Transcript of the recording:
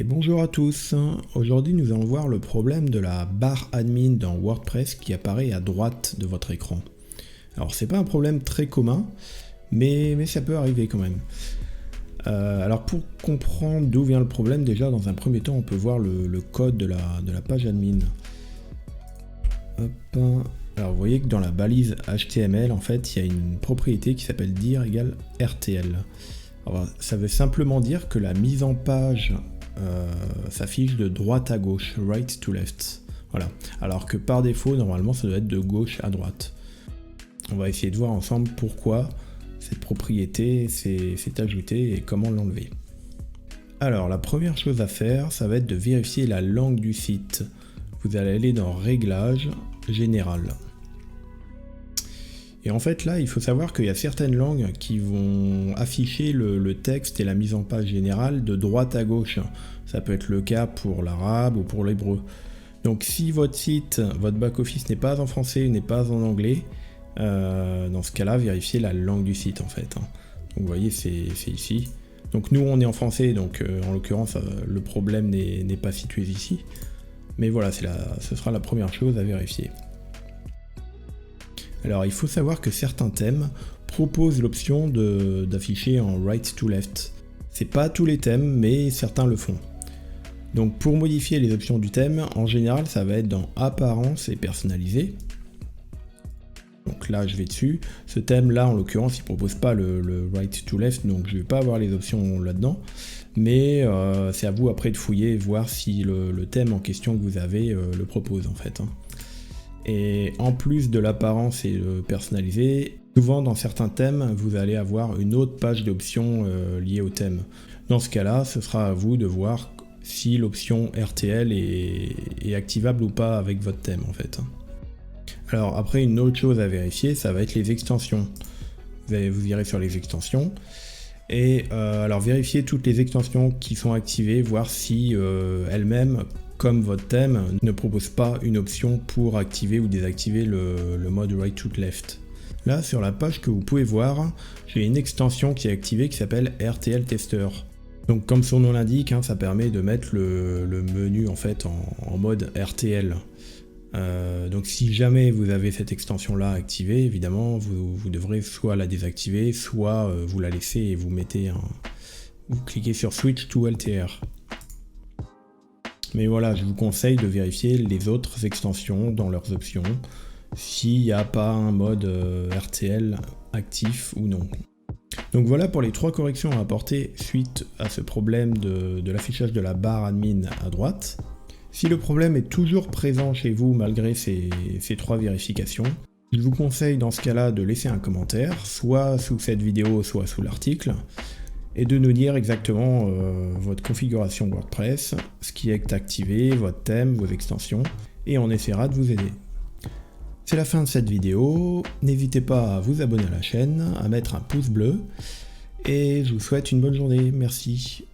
Et bonjour à tous, aujourd'hui nous allons voir le problème de la barre admin dans WordPress qui apparaît à droite de votre écran. Alors c'est pas un problème très commun, mais ça peut arriver quand même. Alors pour comprendre d'où vient le problème, déjà dans un premier temps on peut voir le code de la page admin. Hop. Alors vous voyez que dans la balise HTML en fait il y a une propriété qui s'appelle dir égale RTL. Alors, ça veut simplement dire que la mise en page s'affiche de droite à gauche, right to left. Voilà. Alors que par défaut, normalement, ça doit être de gauche à droite. On va essayer de voir ensemble pourquoi cette propriété s'est ajoutée et comment l'enlever. Alors, la première chose à faire, ça va être de vérifier la langue du site. Vous allez aller dans Réglages, Général. Et en fait là, il faut savoir qu'il y a certaines langues qui vont afficher le texte et la mise en page générale de droite à gauche. Ça peut être le cas pour l'arabe ou pour l'hébreu. Donc si votre site, votre back-office n'est pas en français, n'est pas en anglais, dans ce cas-là, vérifiez la langue du site en fait. Donc vous voyez, c'est ici. Donc nous, on est en français, donc en l'occurrence, le problème n'est pas situé ici. Mais voilà, ce sera la première chose à vérifier. Alors il faut savoir que certains thèmes proposent l'option d'afficher en right to left. C'est pas tous les thèmes, mais certains le font. Donc pour modifier les options du thème, en général ça va être dans Apparence et Personnaliser. Donc là je vais dessus. Ce thème là en l'occurrence il propose pas le right to left, donc je vais pas avoir les options là-dedans. Mais c'est à vous après de fouiller et voir si le thème en question que vous avez le propose en fait. Et en plus de l'apparence et le personnalisé, souvent dans certains thèmes, vous allez avoir une autre page d'options liée au thème. Dans ce cas-là, ce sera à vous de voir si l'option RTL est activable ou pas avec votre thème en fait. Alors après, une autre chose à vérifier, ça va être les extensions. Vous irez sur les extensions. Et alors vérifiez toutes les extensions qui sont activées, voir si elles-mêmes, comme votre thème, ne propose pas une option pour activer ou désactiver le mode right to left. Là, sur la page que vous pouvez voir, j'ai une extension qui est activée qui s'appelle RTL Tester. Donc comme son nom l'indique, ça permet de mettre le menu en fait en mode RTL. Donc si jamais vous avez cette extension là activée, évidemment vous devrez soit la désactiver, soit vous la laissez et vous cliquez sur Switch to LTR. Mais voilà, je vous conseille de vérifier les autres extensions dans leurs options, s'il n'y a pas un mode RTL actif ou non. Donc voilà pour les 3 corrections à apporter suite à ce problème de l'affichage de la barre admin à droite. Si le problème est toujours présent chez vous malgré ces 3 vérifications, je vous conseille dans ce cas-là de laisser un commentaire, soit sous cette vidéo, soit sous l'article, et de nous dire exactement votre configuration WordPress, ce qui est activé, votre thème, vos extensions, et on essaiera de vous aider. C'est la fin de cette vidéo, n'hésitez pas à vous abonner à la chaîne, à mettre un pouce bleu, et je vous souhaite une bonne journée, merci.